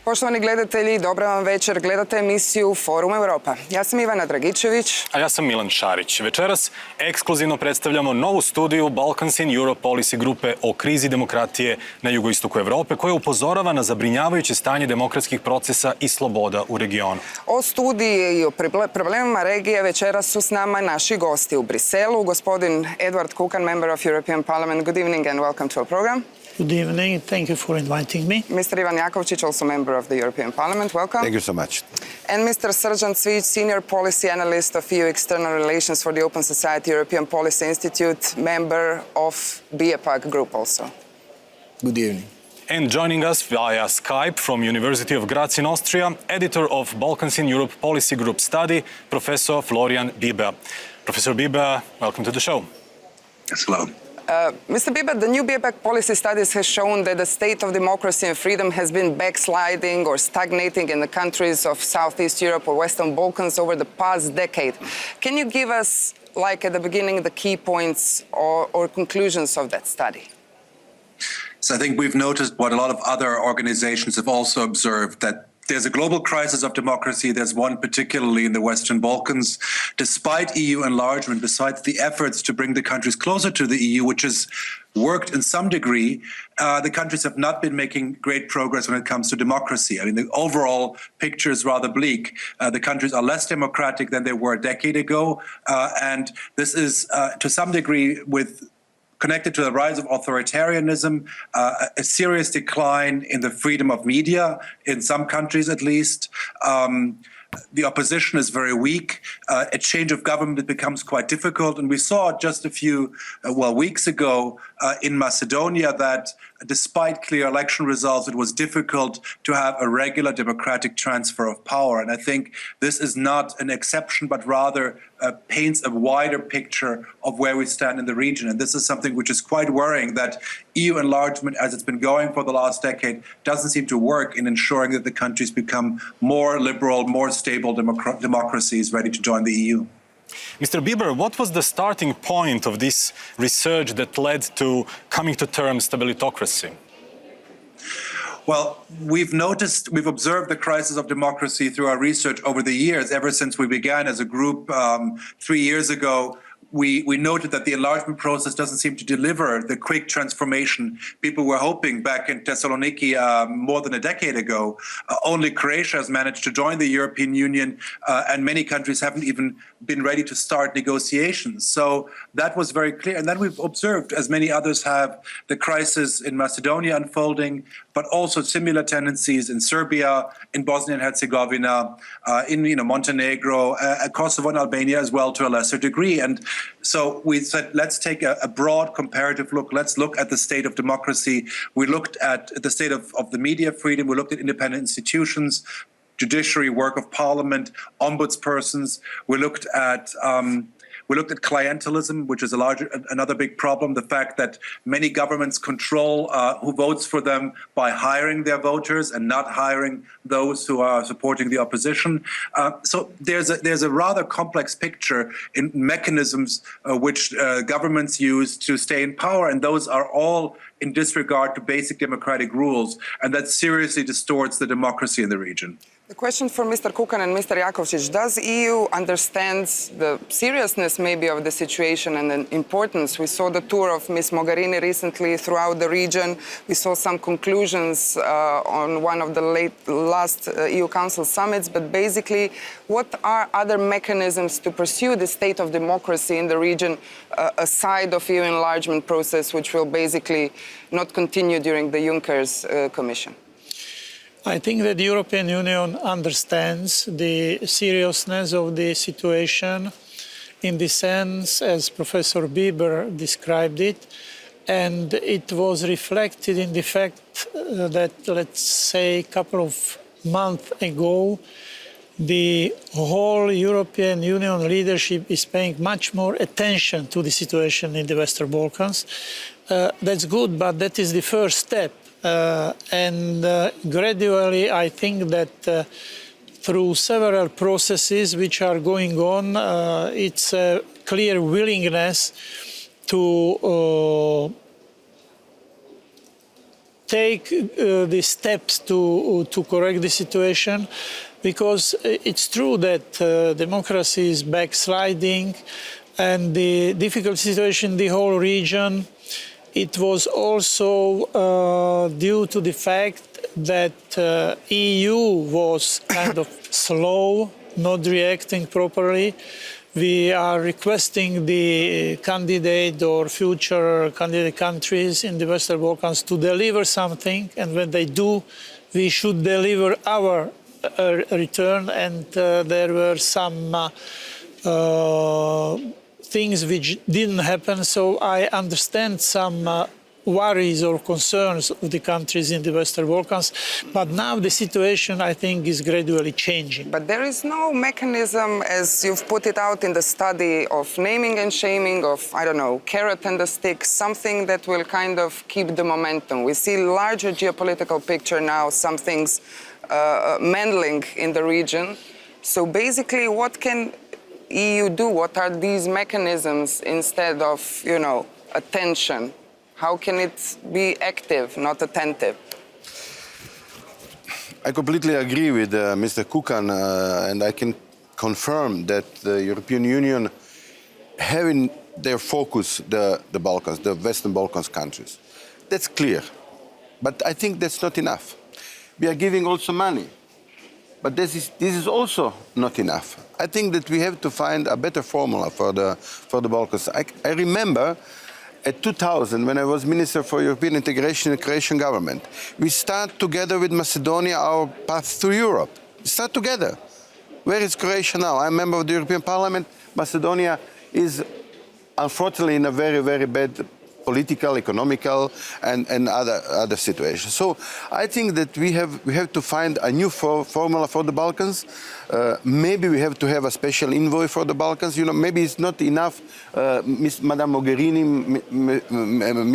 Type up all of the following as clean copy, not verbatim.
Poštovani gledatelji, dobra vam večer. Gledate emisiju Forum Europa. Ja sam Ivana Dragičević. A ja sam Milan Šarić. Večeras ekskluzivno predstavljamo novu studiju Balkans in Europe Policy grupe o krizi demokratije na jugoistoku Evrope, koja upozorava na zabrinjavajuće stanje demokratskih procesa i sloboda u regionu. O studiji i o problemima regije večeras su s nama naši gosti u Briselu. Gospodin Edward Kukan, member of European Parliament. Good evening and welcome to our program. Good evening. Thank you for inviting me. Mr. Ivan Jakovčić, also member of the European Parliament. Welcome. Thank you so much. And Mr. Srđan Cvijić, Senior Policy Analyst of EU External Relations for the Open Society European Policy Institute, member of BEPAC group also. Good evening. And joining us via Skype from University of Graz in Austria, editor of Balkans in Europe Policy Group Study, Professor Florian Bieber. Professor Bieber, welcome to the show. Yes, hello. Mr. Bieber, the new BEPAC policy studies has shown that the state of democracy and freedom has been backsliding or stagnating in the countries of Southeast Europe or Western Balkans over the past decade. Can you give us, like at the beginning, the key points or conclusions of that study? So I think we've noticed what a lot of other organizations have also observed, that there's a global crisis of democracy. There's one particularly in the Western Balkans. Despite EU enlargement, besides the efforts to bring the countries closer to the EU, which has worked in some degree, the countries have not been making great progress when it comes to democracy. I mean, the overall picture is rather bleak. The countries are less democratic than they were a decade ago. And this is, to some degree, connected to the rise of authoritarianism, a serious decline in the freedom of media, in some countries at least. The opposition is very weak. A change of government becomes quite difficult. And we saw just a few weeks ago in Macedonia that despite clear election results, it was difficult to have a regular democratic transfer of power. And I think this is not an exception, but rather paints a wider picture of where we stand in the region. And this is something which is quite worrying, that EU enlargement, as it's been going for the last decade, doesn't seem to work in ensuring that the countries become more liberal, more stable democracies ready to join the EU. Mr. Bieber, what was the starting point of this research that led to coming to term stabilitocracy? Well, we've observed the crisis of democracy through our research over the years, ever since we began as a group 3 years ago. We noted that the enlargement process doesn't seem to deliver the quick transformation people were hoping back in Thessaloniki more than a decade ago. Only Croatia has managed to join the European Union, and many countries haven't even been ready to start negotiations. So that was very clear. And then we've observed, as many others have, the crisis in Macedonia unfolding, but also similar tendencies in Serbia, in Bosnia and Herzegovina, in Montenegro, Kosovo and Albania as well to a lesser degree. And so we said, let's take a broad comparative look. Let's look at the state of democracy. We looked at the state of the media freedom. We looked at independent institutions, judiciary, work of parliament, ombudspersons. We looked at clientelism, which is another big problem. The fact that many governments control who votes for them by hiring their voters and not hiring those who are supporting the opposition. So there's a rather complex picture in mechanisms which governments use to stay in power, and those are all in disregard to basic democratic rules, and that seriously distorts the democracy in the region. The question for Mr. Kukan and Mr. Jakovčić: does EU understand the seriousness maybe of the situation and the importance? We saw the tour of Ms. Mogherini recently throughout the region. We saw some conclusions on one of the last EU Council summits, but basically, what are other mechanisms to pursue the state of democracy in the region aside of EU enlargement process, which will basically not continue during the Juncker's Commission? I think that the European Union understands the seriousness of the situation in the sense, as Professor Bieber described it, and it was reflected in the fact that, let's say, a couple of months ago, the whole European Union leadership is paying much more attention to the situation in the Western Balkans. That's good, but that is the first step. And gradually, I think that through several processes which are going on, it's a clear willingness to take the steps to correct the situation, because it's true that democracy is backsliding, and the difficult situation in the whole region, it was also due to the fact that EU was kind of slow, not reacting properly. We are requesting the candidate or future candidate countries in the Western Balkans to deliver something, and when they do, we should deliver our return. And there were some things which didn't happen, so I understand some worries or concerns of the countries in the Western Balkans, but now the situation, I think, is gradually changing. But there is no mechanism, as you've put it out in the study, of naming and shaming, of, I don't know, carrot and the stick, something that will kind of keep the momentum. We see larger geopolitical picture now, some things mending in the region. So basically, what can EU do? What are these mechanisms instead of, you know, attention? How can it be active, not attentive? I completely agree with Mr. Kukan, and I can confirm that the European Union having their focus the Balkans, the Western Balkans countries. That's clear. But I think that's not enough. We are giving also money. But this is also not enough. I think that we have to find a better formula for the Balkans. I remember at 2000, when I was Minister for European Integration and Croatian government, we start together with Macedonia our path to Europe. We start together. Where is Croatia now? I'm a member of the European Parliament. Macedonia is unfortunately in a very, very bad political, economical, and other situations. So I think that we have to find a new formula for the Balkans. Maybe we have to have a special envoy for the Balkans. You know, maybe it's not enough, Madame Mogherini,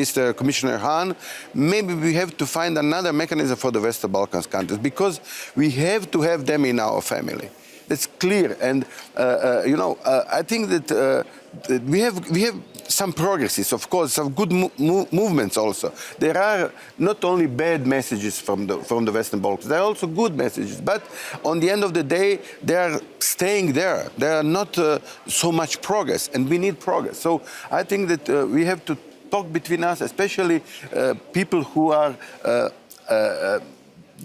Mr. Commissioner Hahn. Maybe we have to find another mechanism for the Western Balkans countries, because we have to have them in our family. That's clear, and I think that we have some progresses, of course, some good movements also. There are not only bad messages from the Western Balkans, there are also good messages. But on the end of the day, they are staying there. There are not so much progress, and we need progress. So I think that we have to talk between us, especially people who are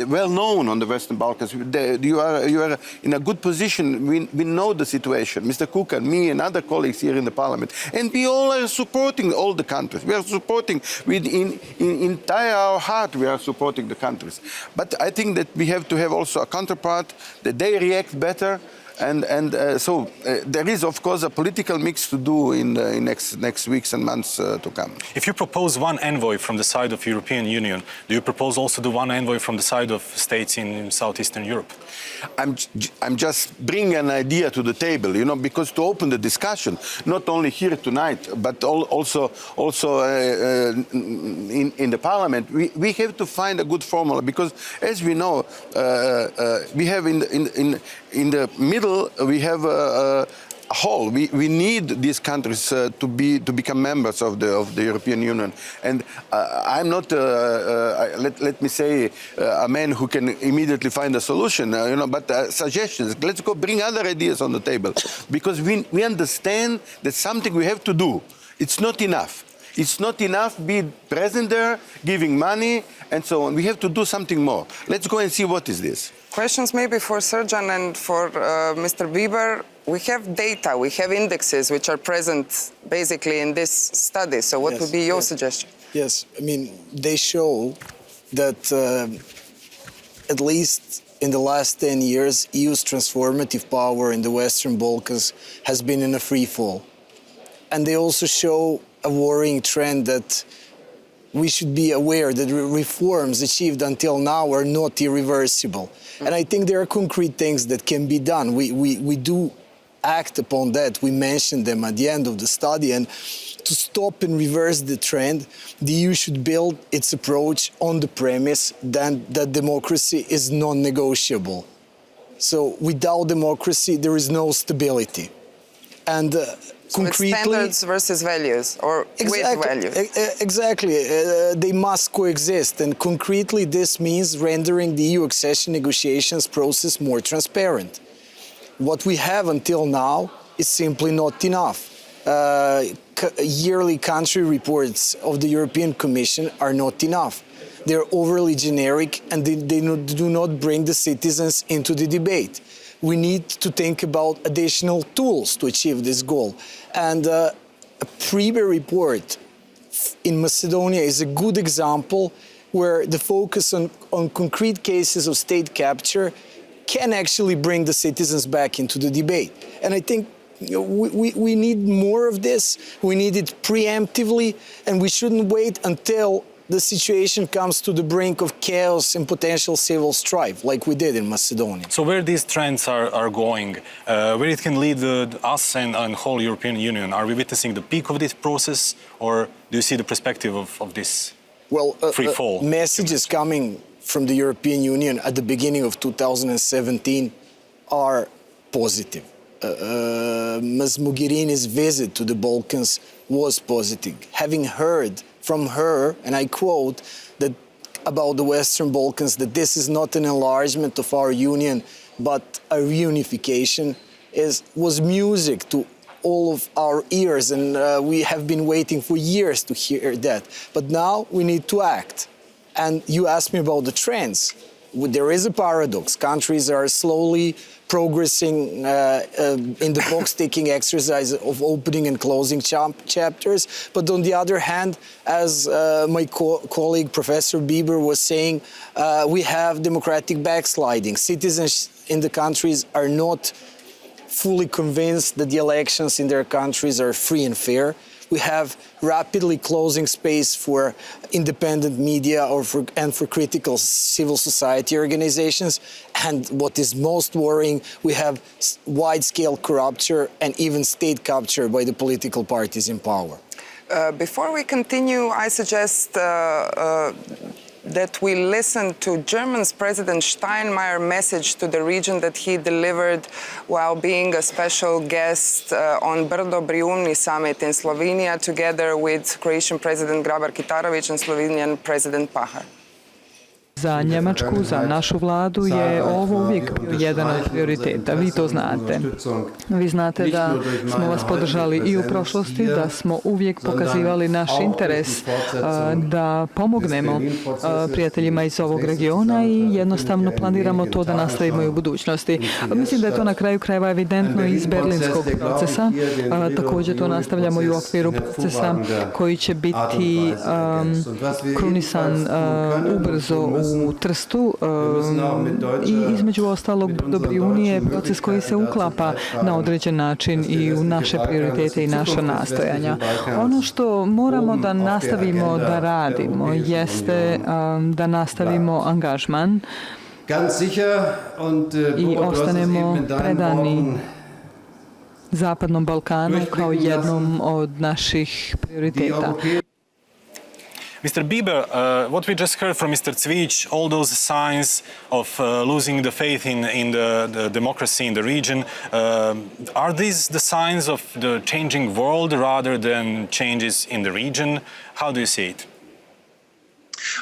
well known on the Western Balkans. You are in a good position. We know the situation. Mr. Kukan, me, and other colleagues here in the Parliament, and we all are supporting all the countries. We are supporting in entire our heart. We are supporting the countries. But I think that we have to have also a counterpart that they react better. So there is, of course, a political mix to do in next weeks and months to come. If you propose one envoy from the side of European Union, do you propose also the one envoy from the side of states in Southeastern Europe? I'm just bringing an idea to the table, you know, because to open the discussion, not only here tonight, but also in the Parliament, we have to find a good formula, because as we know, we have in the middle, we have a whole. We need these countries to become members of the European Union. And I'm not, let me say, a man who can immediately find a solution, but suggestions. Let's go bring other ideas on the table, because we understand that something we have to do. It's not enough. It's not enough being present there, giving money, and so on. We have to do something more. Let's go and see what is this. Questions maybe for Srdjan and for Mr. Bieber. We have data, we have indexes which are present basically in this study. So what would be your suggestion? Yes, I mean, they show that at least in the last 10 years, EU's transformative power in the Western Balkans has been in a free fall. And they also show a worrying trend that we should be aware that reforms achieved until now are not irreversible. And I think there are concrete things that can be done. We do act upon that. We mentioned them at the end of the study. And to stop and reverse the trend, the EU should build its approach on the premise that democracy is non-negotiable. So without democracy, there is no stability. And concretely. With standards versus values, or with values. Exactly. They must coexist. And concretely, this means rendering the EU accession negotiations process more transparent. What we have until now is simply not enough. Yearly country reports of the European Commission are not enough. They're overly generic and they do not bring the citizens into the debate. We need to think about additional tools to achieve this goal. And a Priebe report in Macedonia is a good example where the focus on concrete cases of state capture can actually bring the citizens back into the debate. And I think we need more of this. We need it preemptively, and we shouldn't wait until the situation comes to the brink of chaos and potential civil strife, like we did in Macedonia. So where these trends are going, where it can lead us and whole European Union, are we witnessing the peak of this process, or do you see the perspective of this free fall? Messages coming from the European Union at the beginning of 2017 are positive. Ms. Mogherini's visit to the Balkans was positive. Having heard from her, and I quote, that about the Western Balkans, that this is not an enlargement of our union, but a reunification, was music to all of our ears, and we have been waiting for years to hear that. But now we need to act. And you asked me about the trends. There is a paradox. Countries are slowly progressing in the box-ticking exercise of opening and closing chapters. But on the other hand, as my colleague Professor Bieber was saying, we have democratic backsliding. Citizens in the countries are not fully convinced that the elections in their countries are free and fair. We have rapidly closing space for independent media and for critical civil society organizations. And what is most worrying, we have wide-scale corruption and even state capture by the political parties in power. Before we continue, I suggest that we listen to German's President Steinmeier's message to the region that he delivered while being a special guest on Brdo Brijuni summit in Slovenia, together with Croatian President Grabar-Kitarović and Slovenian President Pahor. Za Njemačku, za našu vladu je ovo uvijek bio jedan od prioriteta. Vi to znate. Vi znate da smo vas podržali i u prošlosti, da smo uvijek pokazivali naš interes da pomognemo prijateljima iz ovog regiona i jednostavno planiramo to da nastavimo i u budućnosti. Mislim da je to na kraju krajeva evidentno iz berlinskog procesa. Također to nastavljamo i u okviru procesa koji će biti krunisan ubrzo u Trstu i između ostalog Brdo Brijuni je proces koji se uklapa na određen način i u naše prioritete i naša nastojanja. Ono što moramo da nastavimo da radimo jeste da nastavimo angažman i ostanemo predani Zapadnom Balkanu kao jednom od naših prioriteta. Mr. Bieber, what we just heard from Mr. Cvic, all those signs of losing the faith in the democracy in the region, are these the signs of the changing world rather than changes in the region? How do you see it?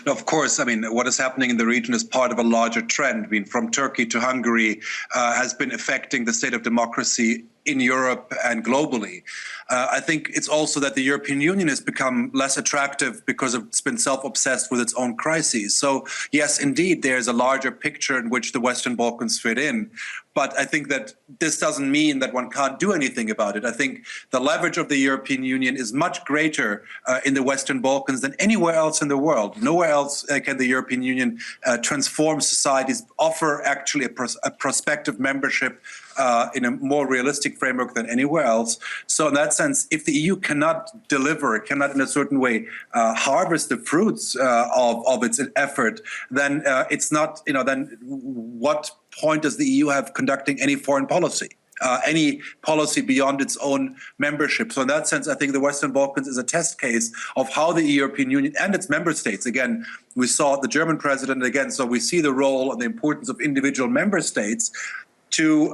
Of course, I mean, what is happening in the region is part of a larger trend. I mean, from Turkey to Hungary has been affecting the state of democracy in Europe and globally. I think it's also that the European Union has become less attractive because it's been self-obsessed with its own crises. So, yes, indeed, there's a larger picture in which the Western Balkans fit in. But I think that this doesn't mean that one can't do anything about it. I think the leverage of the European Union is much greater in the Western Balkans than anywhere else in the world. Nowhere else can the European Union transform societies, offer actually a prospective membership in a more realistic framework than anywhere else. So in that sense, if the EU cannot deliver, cannot in a certain way harvest the fruits of its effort, then it's not, then what point does the EU have conducting any foreign policy? Any policy beyond its own membership. So in that sense, I think the Western Balkans is a test case of how the European Union and its member states, again, we saw the German president again, so we see the role and the importance of individual member states to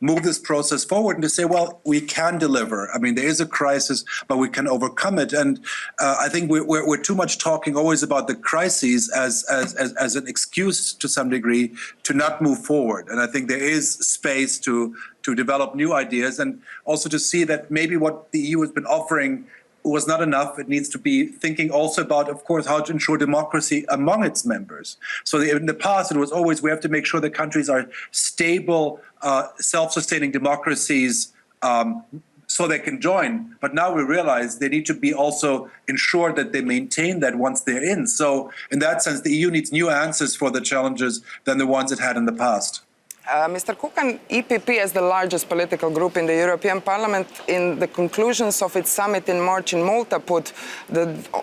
move this process forward and to say, well, we can deliver. I mean, there is a crisis, but we can overcome it. And I think we're too much talking always about the crises as an excuse to some degree to not move forward. And I think there is space to develop new ideas and also to see that maybe what the EU has been offering was not enough. It needs to be thinking also about, of course, how to ensure democracy among its members. So in the past, it was always we have to make sure that countries are stable, self-sustaining democracies so they can join. But now we realize they need to be also ensured that they maintain that once they're in. So in that sense, the EU needs new answers for the challenges than the ones it had in the past. Mr. Kukan, EPP as the largest political group in the European Parliament, in the conclusions of its summit in March in Malta, put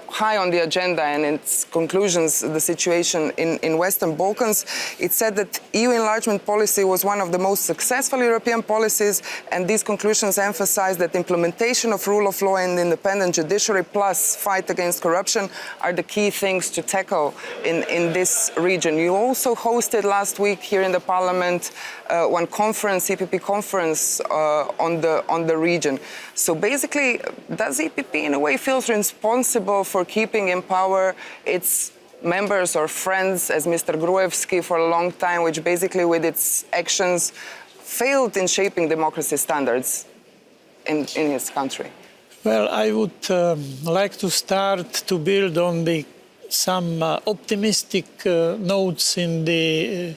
high on the agenda and its conclusions the situation in Western Balkans. It said that EU enlargement policy was one of the most successful European policies, and these conclusions emphasized that implementation of rule of law and independent judiciary plus fight against corruption are the key things to tackle in this region. You also hosted last week here in the Parliament one conference, EPP conference on the region. So basically, does EPP in a way feel responsible for keeping in power its members or friends, as Mr. Gruevski for a long time, which basically with its actions failed in shaping democracy standards in his country? Well, I would like to start to build on some optimistic notes in the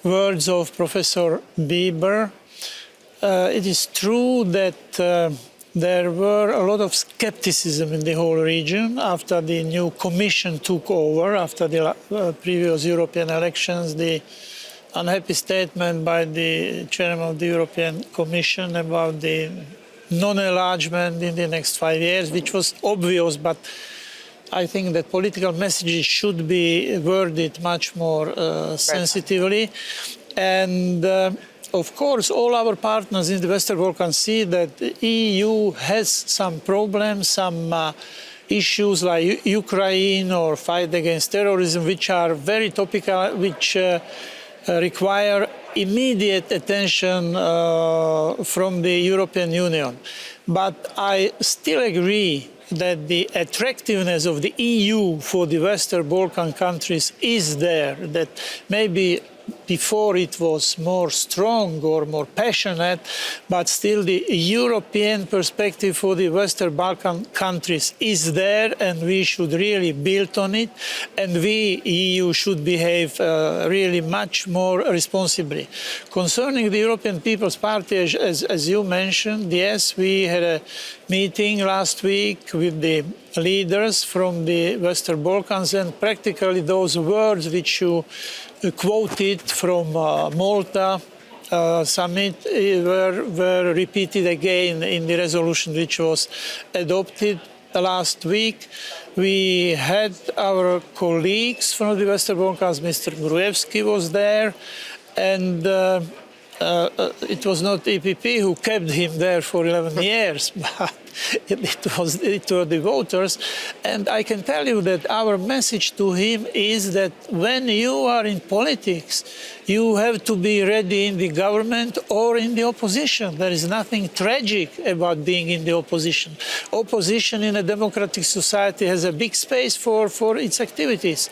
words of Professor Bieber. It is true that there were a lot of skepticism in the whole region after the new Commission took over, after the previous European elections, the unhappy statement by the chairman of the European Commission about the non-enlargement in the next 5 years, which was obvious, but I think that political messages should be worded much more sensitively. And of course, all our partners in the Western Balkans see that the EU has some problems, some issues like Ukraine or fight against terrorism, which are very topical, which require immediate attention from the European Union. But I still agree that the attractiveness of the EU for the Western Balkan countries is there, that maybe before it was more strong or more passionate, but still the European perspective for the Western Balkan countries is there, and we should really build on it, and we, EU, should behave really much more responsibly. Concerning the European People's Party, as you mentioned, yes, we had a meeting last week with the leaders from the Western Balkans, and practically those words which you quoted from Malta summit were repeated again in the resolution which was adopted last week. We had our colleagues from the Western Balkans, Mr. Gruevski was there, and it was not EPP who kept him there for 11 years, but it were the voters. And I can tell you that our message to him is that when you are in politics, you have to be ready in the government or in the opposition. There is nothing tragic about being in the opposition. Opposition in a democratic society has a big space for its activities.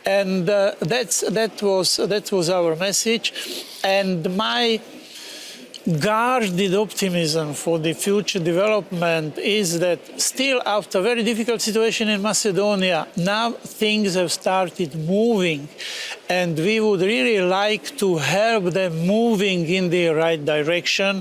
And that was our message. And my guarded optimism for the future development is that still after a very difficult situation in Macedonia, now things have started moving, and we would really like to help them moving in the right direction.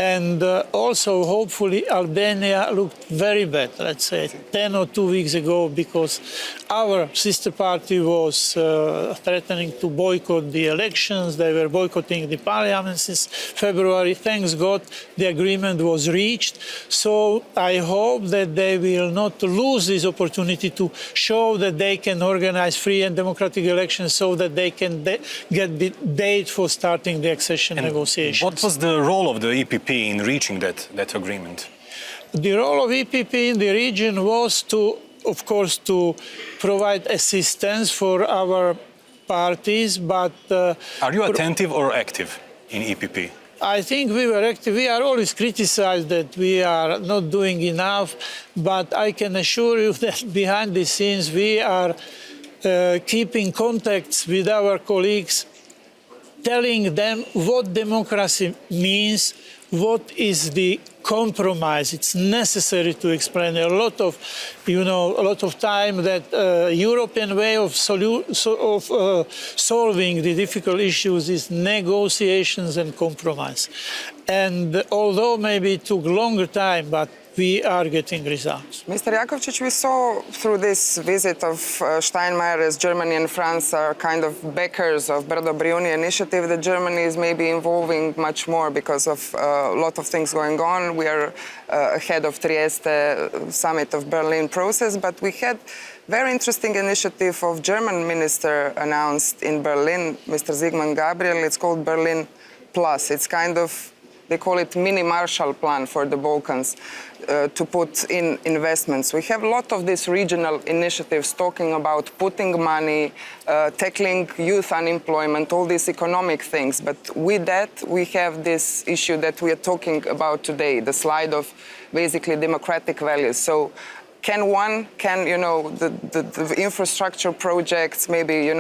And also hopefully Albania looked very bad, let's say 10 or 2 weeks ago, because our sister party was threatening to boycott the elections. They were boycotting the parliament since February. Thanks God, the agreement was reached. So I hope that they will not lose this opportunity to show that they can organize free and democratic elections so that they can get the date for starting the accession negotiations. What was the role of the EPP in reaching that agreement? The role of EPP in the region was to, of course, to provide assistance for our parties, but... Are you attentive or active? in EPP? I think we were active. We are always criticized that we are not doing enough, but I can assure you that behind the scenes we are keeping contacts with our colleagues, telling them what democracy means, what is the compromise. It's necessary to explain a lot of time that European way of solving the difficult issues is negotiations and compromise. And although maybe it took longer time, but we are getting results. Mr. Jakovčić, we saw through this visit of Steinmeier as Germany and France are kind of backers of Brdo Briuni initiative that Germany is maybe involving much more because of a lot of things going on. We are ahead of Trieste summit of Berlin process, but we had very interesting initiative of German minister announced in Berlin, Mr. Zygmunt Gabriel. It's called Berlin Plus. It's kind of, they call it mini Marshall Plan for the Balkans to put in investments. We have a lot of these regional initiatives talking about putting money, tackling youth unemployment, all these economic things. But with that, we have this issue that we are talking about today, the slide of basically democratic values. So can the infrastructure projects, maybe,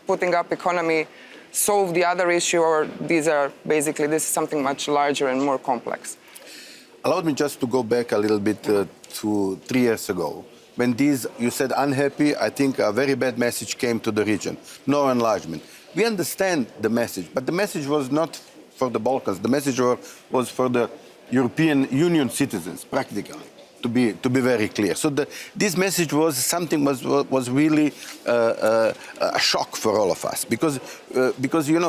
putting up economy, solve the other issue, or this is something much larger and more complex? Allow me just to go back a little bit to 3 years ago. When you said unhappy, I think a very bad message came to the region. No enlargement. We understand the message, but the message was not for the Balkans. The message was for the European Union citizens, practically, to be very clear. So this message was really a shock for all of us, because you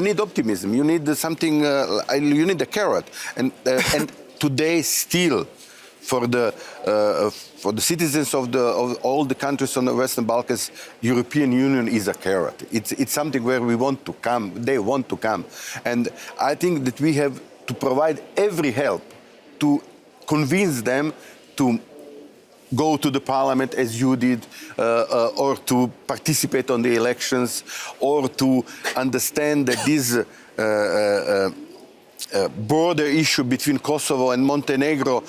need optimism, you need something, you need a carrot, and today still for the citizens of all the countries on the Western Balkans, European Union is a carrot. It's something where we want to come. They want to come, and I think that we have to provide every help to convince them to go to the parliament as you did, or to participate on the elections, or to understand that this border issue between Kosovo and Montenegro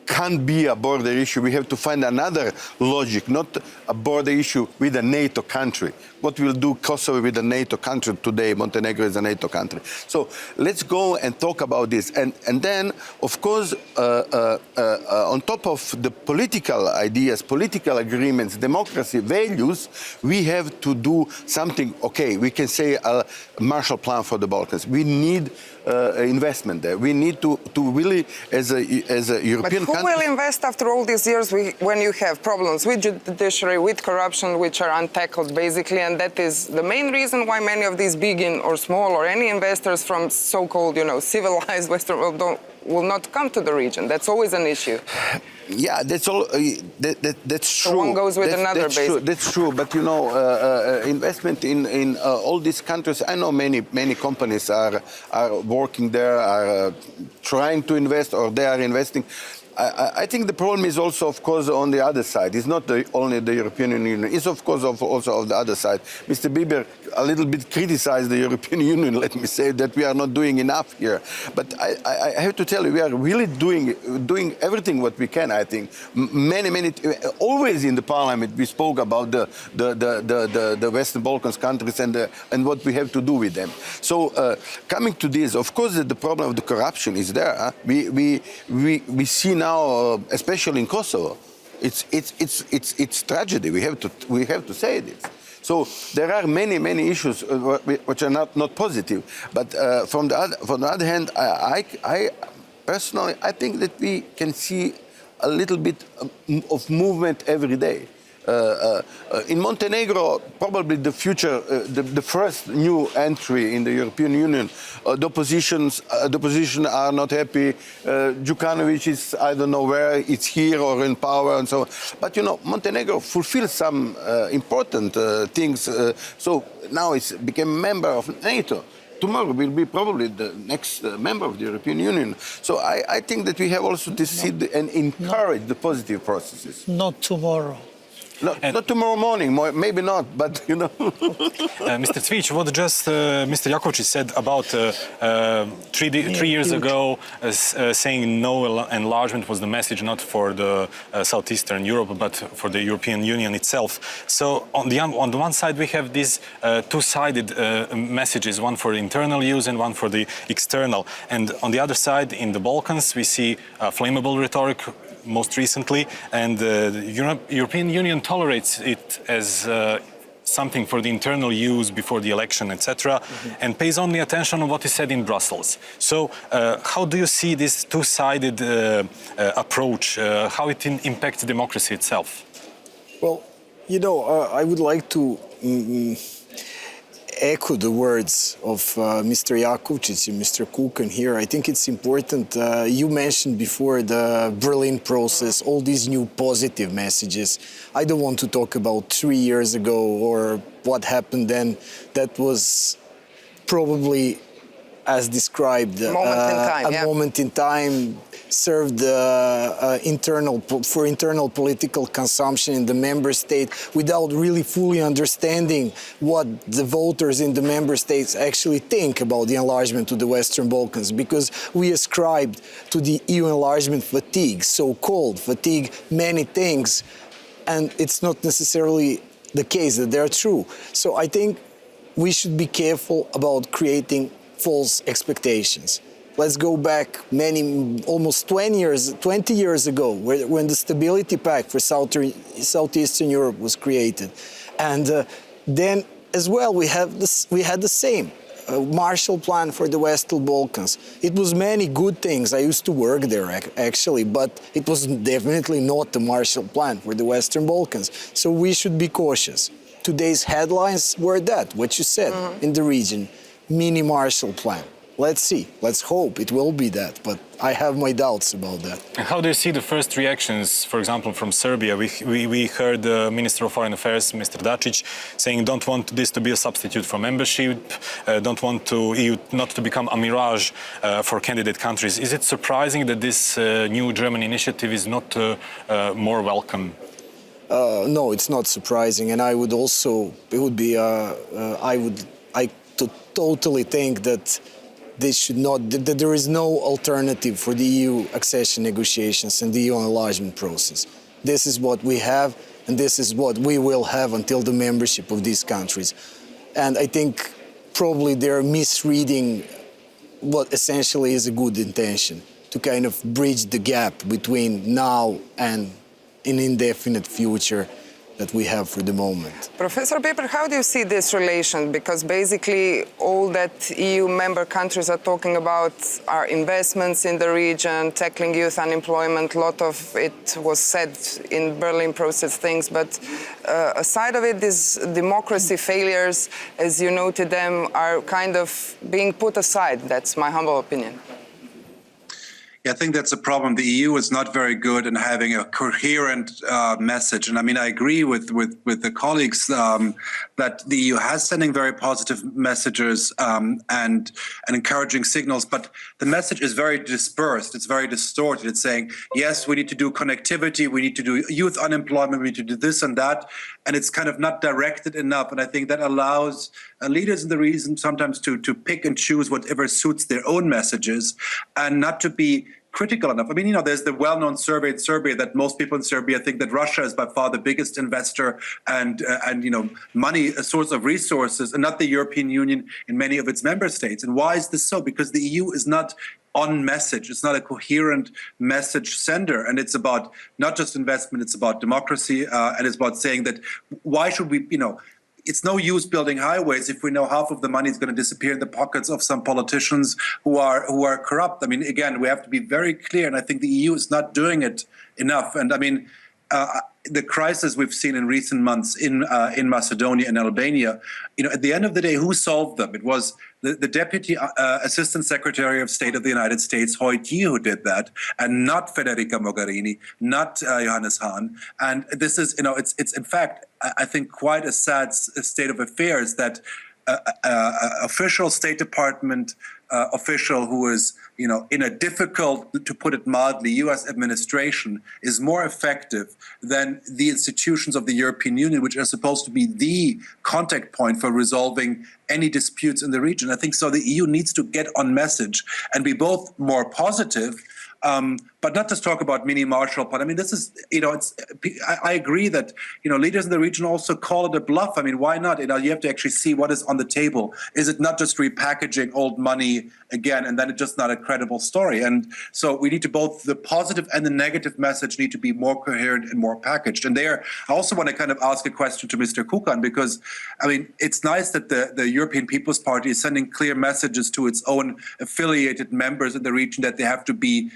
can't be a border issue. We have to find another logic, not a border issue with a NATO country. What will do Kosovo with a NATO country today? Montenegro is a NATO country. So let's go and talk about this. And then, of course, on top of the political ideas, political agreements, democracy, values, we have to do something. Okay, we can say a Marshall Plan for the Balkans. We need investment there. We need to really, as a European country. Who will invest after all these years when you have problems with judiciary, with corruption, which are untackled, basically, and that is the main reason why many of these big or small or any investors from so-called, civilized Western world will not come to the region. That's always an issue. Yeah, that's all. That's true. So one goes with another. That's true. But investment in all these countries. I know many companies are working there, are trying to invest, or they are investing. I think the problem is also, of course, on the other side. It's not only the European Union. It's, of course, also on the other side. Mr. Bieber a little bit criticized the European Union, let me say, that we are not doing enough here. But I have to tell you, we are really doing everything what we can, I think. Always in the parliament, we spoke about the Western Balkans countries and what we have to do with them. So coming to this, of course, the problem of the corruption is there. Huh? We see now, especially in Kosovo, it's tragedy. We have to say this. So there are many issues which are not positive. But from the other hand, I personally think that we can see a little bit of movement every day. In Montenegro, probably the future, the first new entry in the European Union, the opposition are not happy. Djukanovic is, I don't know where, it's here or in power and so on. But Montenegro fulfills some important things. So now it's became a member of NATO. Tomorrow will be probably the next member of the European Union. So I think that we have also to see and encourage the positive processes. Not tomorrow. Not tomorrow morning, maybe not, but you know. Mr. Cvic, what just Mr. Jakovčić said about 3 years ago, saying no enlargement was the message not for the Southeastern Europe, but for the European Union itself. So on the one side, we have these two-sided messages, one for internal use and one for the external. And on the other side, in the Balkans, we see flammable rhetoric most recently, and the European Union tolerates it as something for the internal use before the election, etc., and pays only attention on what is said in Brussels. So how do you see this two-sided approach, how it impacts democracy itself? Well, you know, I would like to echo the words of Mr. Jakovčić and Mr. Kukan here. I think it's important. You mentioned before the Berlin process, all these new positive messages. I don't want to talk about 3 years ago or what happened then. That was probably, as described, a moment in time, served for internal political consumption in the member state without really fully understanding what the voters in the member states actually think about the enlargement to the Western Balkans, because we ascribed to the EU enlargement fatigue, so-called fatigue, many things, and it's not necessarily the case that they're true. So I think we should be careful about creating false expectations. Let's go back almost 20 years ago, when the Stability Pact for Southeastern Europe was created. And then as well, we had the same Marshall Plan for the Western Balkans. It was many good things. I used to work there, actually, but it was definitely not the Marshall Plan for the Western Balkans. So we should be cautious. Today's headlines were that, what you said, in the region, mini Marshall Plan. Let's see. Let's hope it will be that, but I have my doubts about that. And how do you see the first reactions, for example, from Serbia? We heard the Minister of Foreign Affairs, Mr. Dačić, saying don't want this to be a substitute for membership, don't want EU not to become a mirage for candidate countries. Is it surprising that this new German initiative is not more welcome? No, it's not surprising, and I would also, I totally think that that there is no alternative for the EU accession negotiations and the EU enlargement process. This is what we have, and this is what we will have until the membership of these countries. And I think probably they're misreading what essentially is a good intention, to kind of bridge the gap between now and an indefinite future that we have for the moment. Professor Bieber, how do you see this relation? Because basically all that EU member countries are talking about are investments in the region, tackling youth unemployment. A lot of it was said in Berlin process things, but aside of it, these democracy failures, as you noted them, are kind of being put aside. That's my humble opinion. Yeah, I think that's a problem. The EU is not very good in having a coherent message. And I mean, I agree with the colleagues that the EU has sending very positive messages and encouraging signals, but the message is very dispersed. It's very distorted. It's saying, yes, we need to do connectivity, we need to do youth unemployment, we need to do this and that. And it's kind of not directed enough. And I think that allows leaders in the region sometimes to pick and choose whatever suits their own messages and not to be critical enough. I mean, you know, there's the well-known survey in Serbia that most people in Serbia think that Russia is by far the biggest investor and you know, money, a source of resources, and not the European Union in many of its member states. And why is this so? Because the EU is not on message. It's not a coherent message sender. And it's about not just investment, it's about democracy, and it's about saying that why should we, you know, it's no use building highways if we know half of the money is going to disappear in the pockets of some politicians who are corrupt. I mean, again, we have to be very clear, and I think the EU is not doing it enough. And I mean, the crisis we've seen in recent months in Macedonia and Albania, you know, at the end of the day, who solved them? It was the Deputy Assistant Secretary of State of the United States, Hoyt who did that, and not Federica Mogherini, not Johannes Hahn. And this is, you know, it's in fact, I think, quite a sad state of affairs that official State Department official who is, in a difficult, to put it mildly, U.S. administration is more effective than the institutions of the European Union, which are supposed to be the contact point for resolving any disputes in the region. I think so. The EU needs to get on message and be both more positive, but not just talk about mini Marshall Plan. I mean, this is, I agree that, leaders in the region also call it a bluff. I mean, why not? You have to actually see what is on the table. Is it not just repackaging old money again, and then it's just not a credible story? And so we need to both the positive and the negative message need to be more coherent and more packaged. And there, I also want to kind of ask a question to Mr. Kukan, because, I mean, it's nice that the European People's Party is sending clear messages to its own affiliated members in the region that they have to be,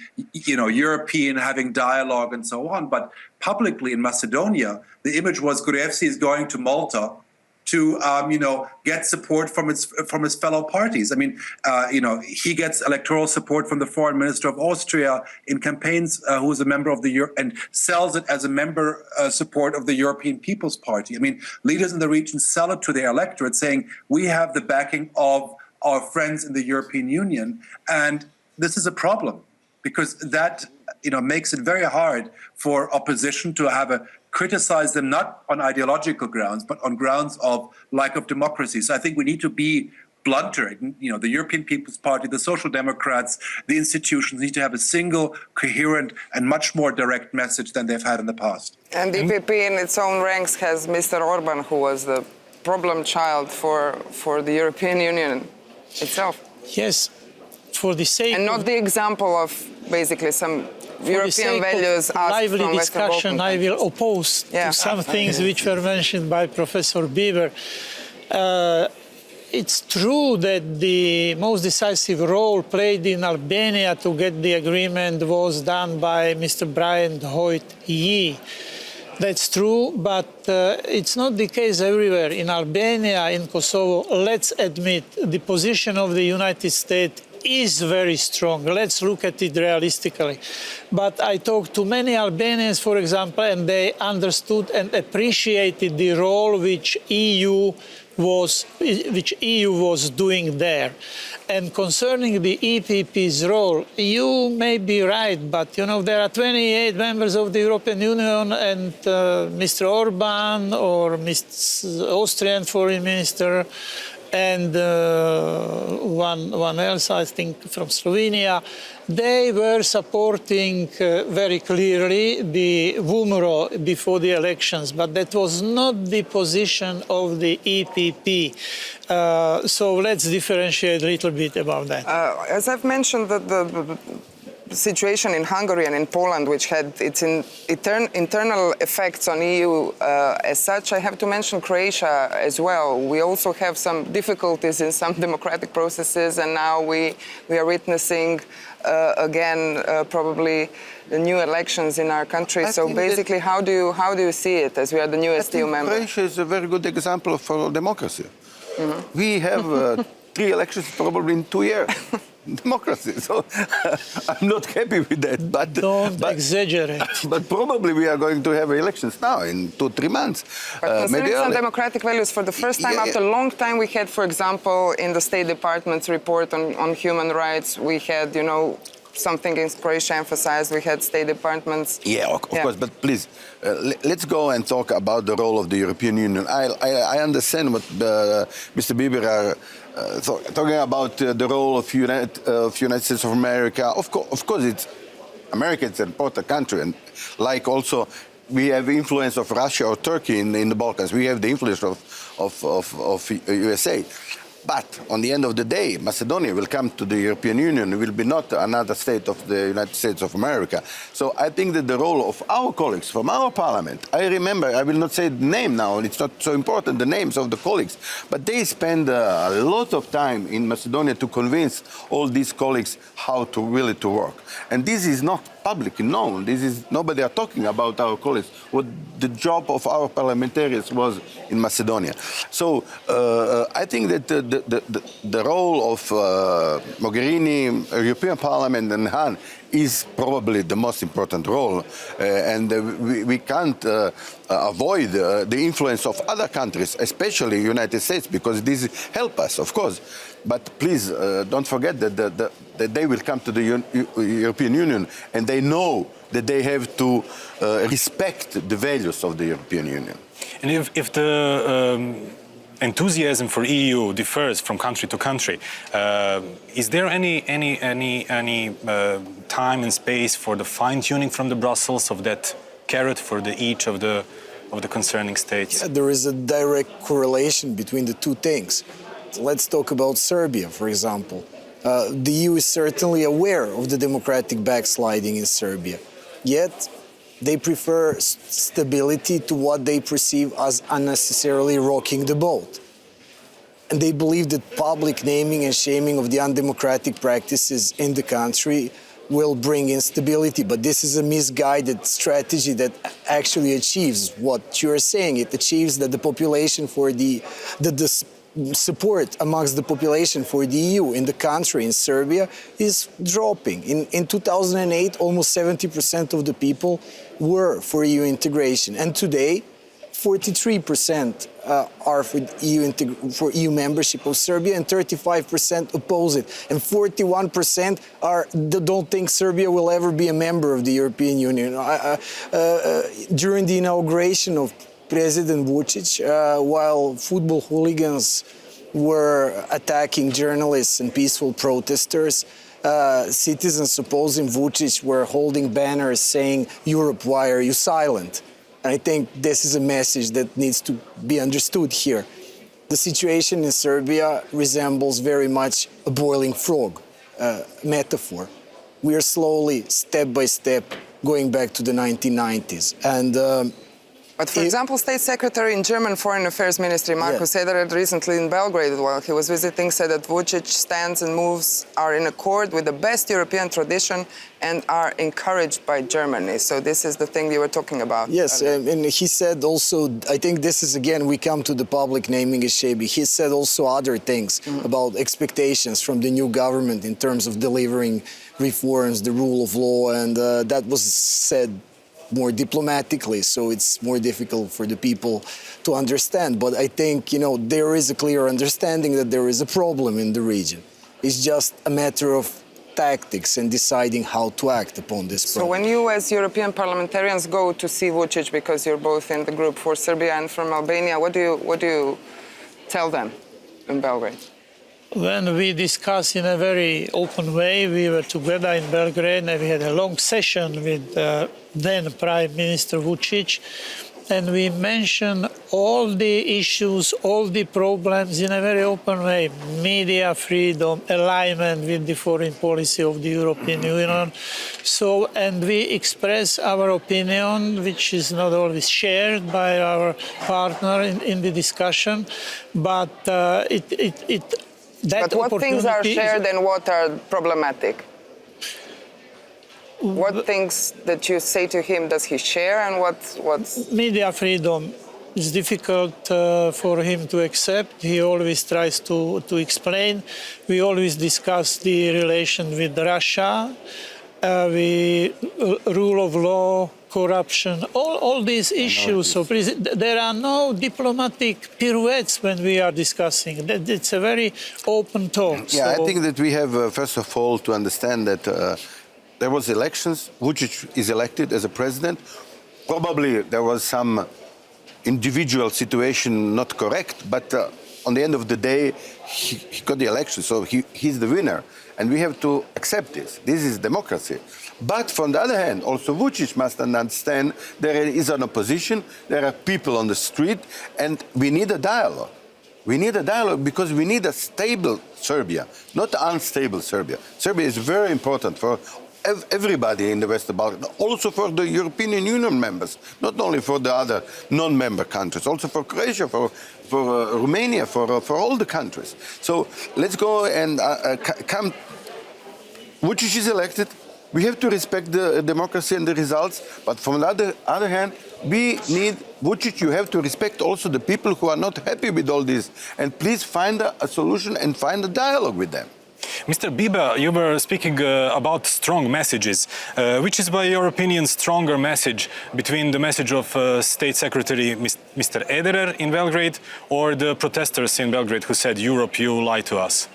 European, having dialogue and so on. But publicly in Macedonia, the image was Gruevski is going to Malta to, get support from his fellow parties. I mean, he gets electoral support from the foreign minister of Austria in campaigns, who is a member of the and sells it as a member support of the European People's Party. I mean, leaders in the region sell it to their electorate, saying we have the backing of our friends in the European Union, and this is a problem, because that makes it very hard for opposition to criticize them not on ideological grounds, but on grounds of lack of democracy. So I think we need to be blunter. The European People's Party, the Social Democrats, the institutions need to have a single, coherent, and much more direct message than they've had in the past. And the EPP in its own ranks has Mr. Orban, who was the problem child for the European Union itself. Yes, for the sake and not the example of basically some European values asked lively from Western discussion, Balkans. I will oppose to some things which were mentioned by Professor Bieber. It's true that the most decisive role played in Albania to get the agreement was done by Mr. Brian Hoyt-Yee. That's true, but it's not the case everywhere. In Albania, in Kosovo, let's admit the position of the United States is very strong. Let's look at it realistically. But I talked to many Albanians, for example, and they understood and appreciated the role which EU was doing there. And concerning the EPP's role, you may be right, but there are 28 members of the European Union, and Mr. Orban or Mr. Austrian Foreign Minister and one else, I think, from Slovenia, they were supporting very clearly the VUMRO before the elections, but that was not the position of the EPP. So let's differentiate a little bit about that. As I've mentioned, the situation in Hungary and in Poland, which had its internal effects on EU as such, I have to mention Croatia as well. We also have some difficulties in some democratic processes, and now we are witnessing again probably the new elections in our country. So basically, how do you see it as we are the newest EU member? Croatia is a very good example of democracy. Mm-hmm. We have 3 elections probably in 2 years. Democracy. So I'm not happy with that. But don't exaggerate. But probably we are going to have elections now in 2-3 months. But concerning some democratic values, for the first time after a long time, we had, for example, in the State Department's report on human rights, we had, something in Croatia emphasized. We had State Departments. Yeah, of course. But please, let's go and talk about the role of the European Union. I understand what Mr. Bieber are talking about the role of United States of America. Of course, America is an important country, and like also we have influence of Russia or Turkey in the Balkans. We have the influence of USA. But on the end of the day, Macedonia will come to the European Union. It will be not another state of the United States of America. So I think that the role of our colleagues from our parliament, I remember, I will not say the name now, it's not so important, the names of the colleagues, but they spend a lot of time in Macedonia to convince all these colleagues how to really to work. And this is not publicly known. Nobody are talking about our colleagues, what the job of our parliamentarians was in Macedonia. So I think that the role of Mogherini, European Parliament, and Han is probably the most important role, and we can't avoid the influence of other countries, especially United States, because this helps us, of course. But please don't forget that they will come to the European Union, and they know that they have to respect the values of the European Union. And if the enthusiasm for EU differs from country to country, is there any time and space for the fine-tuning from the Brussels of that carrot for each of the concerning states? Yeah, there is a direct correlation between the two things. Let's talk about Serbia, for example. The EU is certainly aware of the democratic backsliding in Serbia, yet they prefer stability to what they perceive as unnecessarily rocking the boat. And they believe that public naming and shaming of the undemocratic practices in the country will bring instability. But this is a misguided strategy that actually achieves what you're saying. It achieves that the population for the support amongst the population for the EU in the country, in Serbia, is dropping. In 2008, almost 70% of the people were for EU integration. And today, 43% are for EU membership of Serbia, and 35% oppose it. And 41% don't think Serbia will ever be a member of the European Union. During the inauguration of President Vučić, while football hooligans were attacking journalists and peaceful protesters, citizens opposing Vučić were holding banners saying, "Europe, why are you silent?" And I think this is a message that needs to be understood here. The situation in Serbia resembles very much a boiling frog metaphor. We are slowly, step by step, going back to the 1990s. And but for example, State Secretary in German Foreign Affairs Ministry, Marko Sederer, recently in Belgrade while he was visiting, said that Vučić stands and moves are in accord with the best European tradition and are encouraged by Germany. So this is the thing you were talking about. Yes, and he said also, I think this is, again, we come to the public naming and shaming. He said also other things about expectations from the new government in terms of delivering reforms, the rule of law, and that was said more diplomatically, so it's more difficult for the people to understand. But I think, there is a clear understanding that there is a problem in the region. It's just a matter of tactics and deciding how to act upon this problem. So when you as European parliamentarians go to see Vučić, because you're both in the group for Serbia and from Albania, what do you tell them in Belgrade? When we discuss in a very open way, we were together in Belgrade and we had a long session with then Prime Minister Vučić, and we mentioned all the issues, all the problems in a very open way. Media freedom, alignment with the foreign policy of the European Union. So, and we express our opinion, which is not always shared by our partner in the discussion, but But what things are shared and what are problematic? What things that you say to him does he share, and what's... Media freedom is difficult for him to accept. He always tries to explain. We always discuss the relation with Russia, rule of law, corruption, all these issues. So there are no diplomatic pirouettes when we are discussing. It's a very open talk. Yeah, I think that we have, first of all, to understand that there was elections. Vučić is elected as a president. Probably there was some individual situation not correct, but on the end of the day, he got the election, so he's the winner. And we have to accept this. This is democracy. But from the other hand, also Vučić must understand there is an opposition, there are people on the street, and we need a dialogue. We need a dialogue because we need a stable Serbia, not unstable Serbia. Serbia is very important for everybody in the Western Balkans, also for the European Union members, not only for the other non-member countries, also for Croatia, for Romania, for all the countries. So let's go and come. Vučić is elected. We have to respect the democracy and the results, but from the other hand, we need Vučić. You have to respect also the people who are not happy with all this, and please find a solution and find a dialogue with them. Mr. Biba, you were speaking about strong messages. Which is, by your opinion, stronger message between the message of State Secretary Mr. Ederer in Belgrade or the protesters in Belgrade who said, Europe, you lie to us?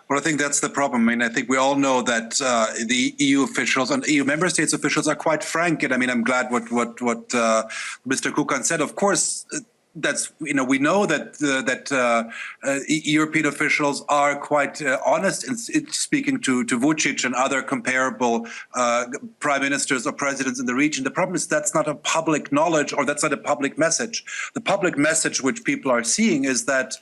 Well, I think that's the problem. I mean, I think we all know that the EU officials and EU member states officials are quite frank. And I mean, I'm glad what Mr. Kukan said. Of course, that's, you know, we know that European officials are quite honest in speaking to Vučić and other comparable prime ministers or presidents in the region. The problem is that's not a public knowledge, or that's not a public message. The public message which people are seeing is that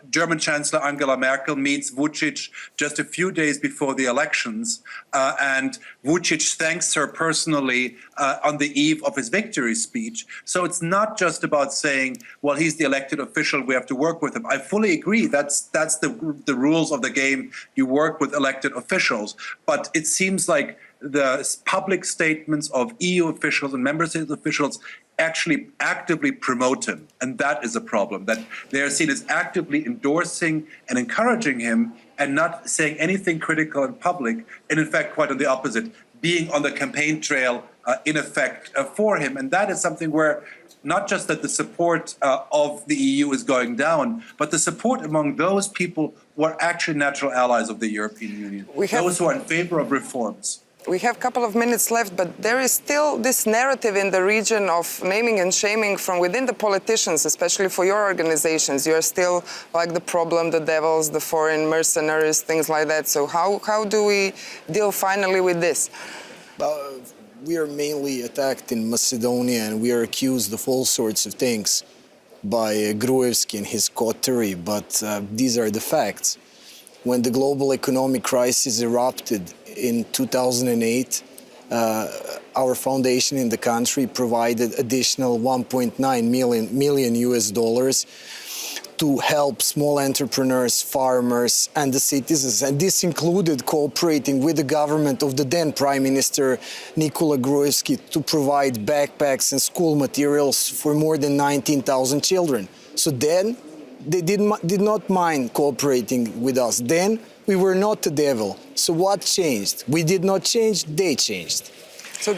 German Chancellor Angela Merkel meets Vučić just a few days before the elections, and Vučić thanks her personally on the eve of his victory speech. So it's not just about saying, well, he's the elected official, we have to work with him. I fully agree. That's the rules of the game. You work with elected officials. But it seems like the public statements of EU officials and member state officials actually actively promote him. And that is a problem, that they are seen as actively endorsing and encouraging him and not saying anything critical in public. And in fact, quite on the opposite, being on the campaign trail in effect for him. And that is something where not just that the support of the EU is going down, but the support among those people who are actually natural allies of the European Union, those who are in favor of reforms. We have a couple of minutes left, but there is still this narrative in the region of naming and shaming from within the politicians, especially for your organizations. You're still like the problem, the devils, the foreign mercenaries, things like that. So how do we deal finally with this? We are mainly attacked in Macedonia, and we are accused of all sorts of things by Gruevski and his coterie, but these are the facts. When the global economic crisis erupted in 2008, our foundation in the country provided additional 1.9 million US dollars to help small entrepreneurs, farmers, and the citizens. And this included cooperating with the government of the then Prime Minister Nikola Gruevski to provide backpacks and school materials for more than 19,000 children. So then they did not mind cooperating with us. Then we were not the devil. So what changed? We did not change, they changed. So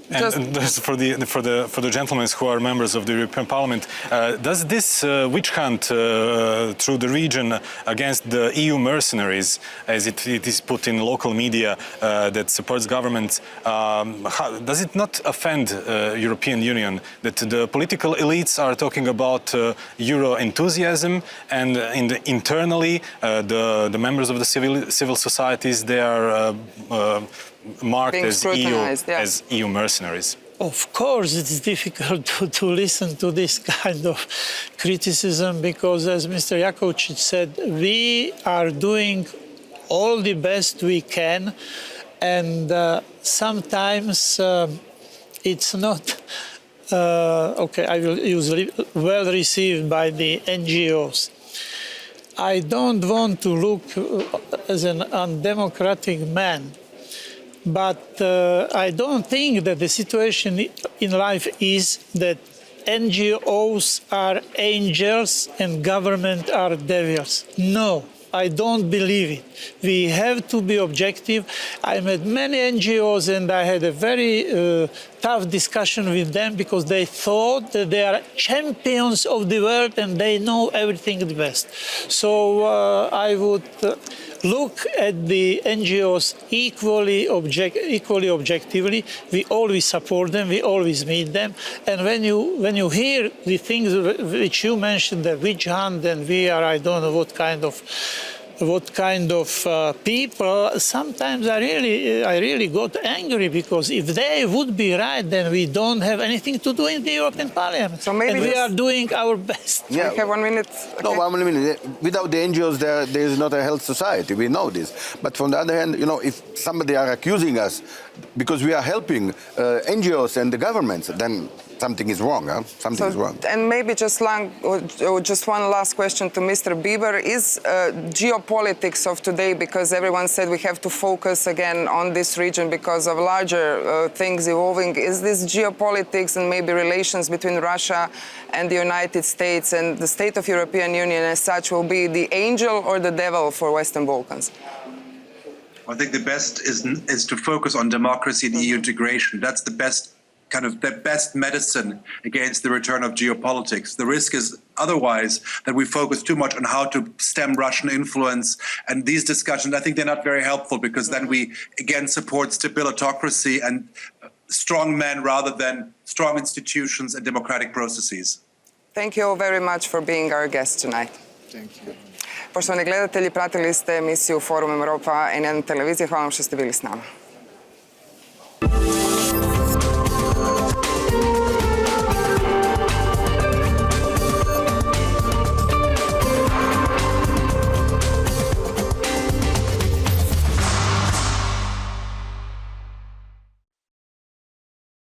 and just for the gentlemen who are members of the European Parliament, does this witch hunt through the region against the EU mercenaries, as it is put in local media that supports governments, does it not offend European Union that the political elites are talking about Euro enthusiasm, and internally the members of the civil societies, they are marked as EU mercenaries? Of course, it's difficult to listen to this kind of criticism because, as Mr. Jakovčić said, we are doing all the best we can, and sometimes it's not, I will use well received by the NGOs. I don't want to look as an undemocratic man, but I don't think that the situation in life is that NGOs are angels and government are devils. No, I don't believe it. We have to be objective. I met many NGOs and I had a very tough discussion with them because they thought that they are champions of the world and they know everything the best. So I would look at the NGOs equally objectively. We always support them, we always meet them. And when you hear the things which you mentioned, the witch hunt, and we are, I don't know what kind of people, sometimes I really got angry, because if they would be right, then we don't have anything to do in the European Parliament. So maybe we are doing our best. Yeah. We have 1 minute. Okay. No, 1 minute. Without the NGOs, there is not a health society. We know this. But from the other hand, if somebody are accusing us because we are helping NGOs and the governments, then something is wrong. Something is wrong. And maybe just one last question to Mr. Bieber. Is geopolitics of today, because everyone said we have to focus again on this region because of larger things evolving, is this geopolitics and maybe relations between Russia and the United States and the state of European Union as such will be the angel or the devil for Western Balkans? I think the best is to focus on democracy and EU integration. That's the best medicine against the return of geopolitics. The risk is otherwise that we focus too much on how to stem Russian influence, and these discussions, I think they're not very helpful, because then we again support stabilitocracy and strong men rather than strong institutions and democratic processes. Thank you all very much for being our guest tonight. Thank you. Poštovani gledatelji, pratili ste emisiju Forum Europa N1 televizije. Hvala vam što ste bili s nama.